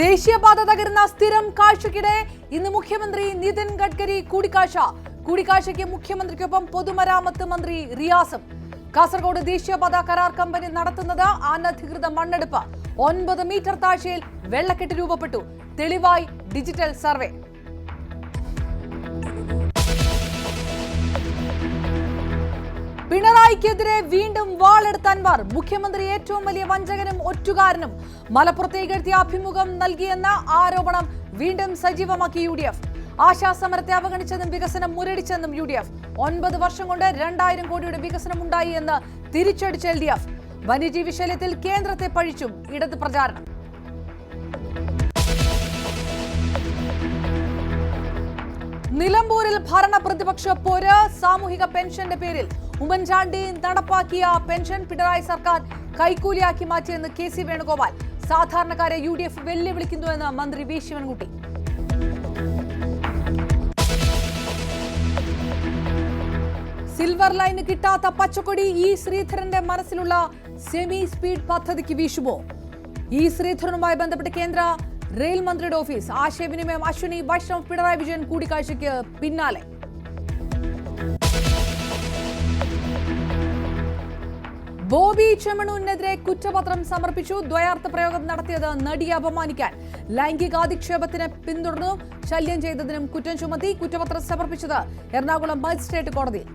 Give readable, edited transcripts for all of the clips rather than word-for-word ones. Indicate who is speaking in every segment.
Speaker 1: ദേശീയപാത തകരുന്ന സ്ഥിരം കാഴ്ചയ്ക്കിടെ ഇന്ന് മുഖ്യമന്ത്രി നിതിൻ ഗഡ്കരി കൂടിക്കാഴ്ചയ്ക്ക് മുഖ്യമന്ത്രിക്കൊപ്പം പൊതുമരാമത്ത് മന്ത്രി റിയാസും. കാസർഗോഡ് ദേശീയപാത കരാർ കമ്പനി നടത്തുന്നത് അനധികൃത മണ്ണെടുപ്പ്. 9 മീറ്റർ താഴ്ചയിൽ വെള്ളക്കെട്ട് രൂപപ്പെട്ടു. തെളിവായി ഡിജിറ്റൽ സർവേ. പിണറായിക്കെതിരെ വീണ്ടും വാളെടുത്ത അൻവർ. മുഖ്യമന്ത്രി ഏറ്റവും വലിയ വഞ്ചകനും ഒറ്റുകാരനും. മലപ്പുറത്തേക്ക് എത്തിയ അഭിമുഖം നൽകിയെന്ന ആരോപണം വീണ്ടും സജീവമാക്കി UDF. ആശാസമരത്തെ അവഗണിച്ചെന്നും വികസനം മുരടിച്ചെന്നും UDF. 9 വർഷം കൊണ്ട് 2000 കോടിയുടെ വികസനം ഉണ്ടായി എന്ന് തിരിച്ചടിച്ച LDF. വന്യജീവി ശല്യത്തിൽ കേന്ദ്രത്തെ പഴിച്ചും ഇടത് പ്രചാരണം. നിലമ്പൂരിൽ ഭരണ പ്രതിപക്ഷ പോര്. സാമൂഹിക പെൻഷന്റെ പേരിൽ ഉമ്മൻചാണ്ടി നടപ്പാക്കിയ പെൻഷൻ പിണറായി സർക്കാർ കൈക്കൂലിയാക്കി മാറ്റിയെന്ന് KC വേണുഗോപാൽ. സാധാരണക്കാരെ UDF വെല്ലുവിളിക്കുന്നുവെന്ന് മന്ത്രി V ശിവൻകുട്ടി. സിൽവർ ലൈന് കിട്ടാത്ത പച്ചക്കൊടി E ശ്രീധരന്റെ മനസ്സിലുള്ള സെമി സ്പീഡ് പദ്ധതിക്ക് വീശുമോ? E ശ്രീധരനുമായി ബന്ധപ്പെട്ട് കേന്ദ്ര റെയിൽ മന്ത്രിയുടെ ഓഫീസ്. ആശയവിനിമയം അശ്വിനി വൈഷ്ണവ് പിണറായി വിജയൻ കൂടിക്കാഴ്ചയ്ക്ക് പിന്നാലെ. ബോബി ചെമ്മണൂരിനെതിരെ കുറ്റപത്രം സമർപ്പിച്ചു. ദ്വയാർത്ഥ പ്രയോഗം നടത്തിയത് നടിയെ അപമാനിക്കാൻ. ലൈംഗികാധിക്ഷേപത്തിന് പിന്തുടർന്നു. ശല്യം ചെയ്തതിനും കുറ്റം ചുമത്തി. കുറ്റപത്രം സമർപ്പിച്ചത് എറണാകുളം മജിസ്ട്രേറ്റ് കോടതിയിൽ.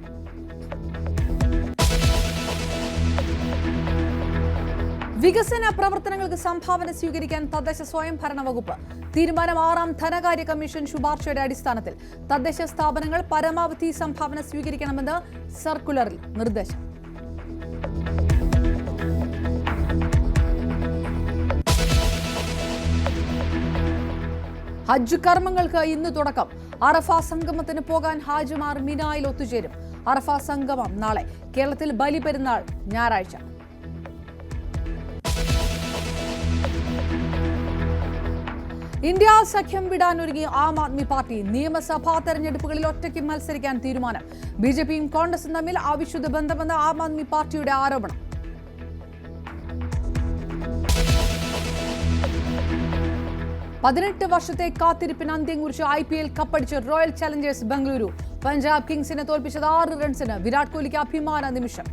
Speaker 1: വികസന പ്രവർത്തനങ്ങൾക്ക് സംഭാവന സ്വീകരിക്കാൻ തദ്ദേശ സ്വയംഭരണ വകുപ്പ്. തീരുമാനം 6ാം ധനകാര്യ കമ്മീഷൻ ശുപാർശയുടെ അടിസ്ഥാനത്തിൽ തദ്ദേശ സ്ഥാപനങ്ങൾ പരമാവധി സംഭാവന സ്വീകരിക്കണമെന്ന് സർക്കുലറിൽ നിർദ്ദേശം. ഹജ്ജ് കർമ്മങ്ങൾക്ക് ഇന്ന് തുടക്കം. അറഫ സംഗമത്തിന് പോകാൻ ഹാജിമാർ മിനായിൽ ഒത്തുചേരും. അറഫ സംഗമം നാളെ. കേരളത്തിൽ ബലിപെരുന്നാൾ ഞായറാഴ്ച. ഇന്ത്യ സഖ്യം വിടാനൊരുങ്ങി ആം ആദ്മി പാർട്ടി. നിയമസഭാ തെരഞ്ഞെടുപ്പുകളിൽ ഒറ്റയ്ക്ക് മത്സരിക്കാൻ തീരുമാനം. BJPയും കോൺഗ്രസും തമ്മിൽ അവിശുദ്ധ ബന്ധമെന്ന് ആം ആദ്മി പാർട്ടിയുടെ ആരോപണം. പതിനെട്ട് വർഷത്തെ കാത്തിരിപ്പിന് അന്ത്യം കുറിച്ച് IPL കപ്പടിച്ച് റോയൽ ചലഞ്ചേഴ്സ് ബംഗളൂരു. പഞ്ചാബ് കിങ്സിനെ തോൽപ്പിച്ചത് 6 റൺസിന്. വിരാട് കോഹ്ലിക്ക് അഭിമാന നിമിഷം.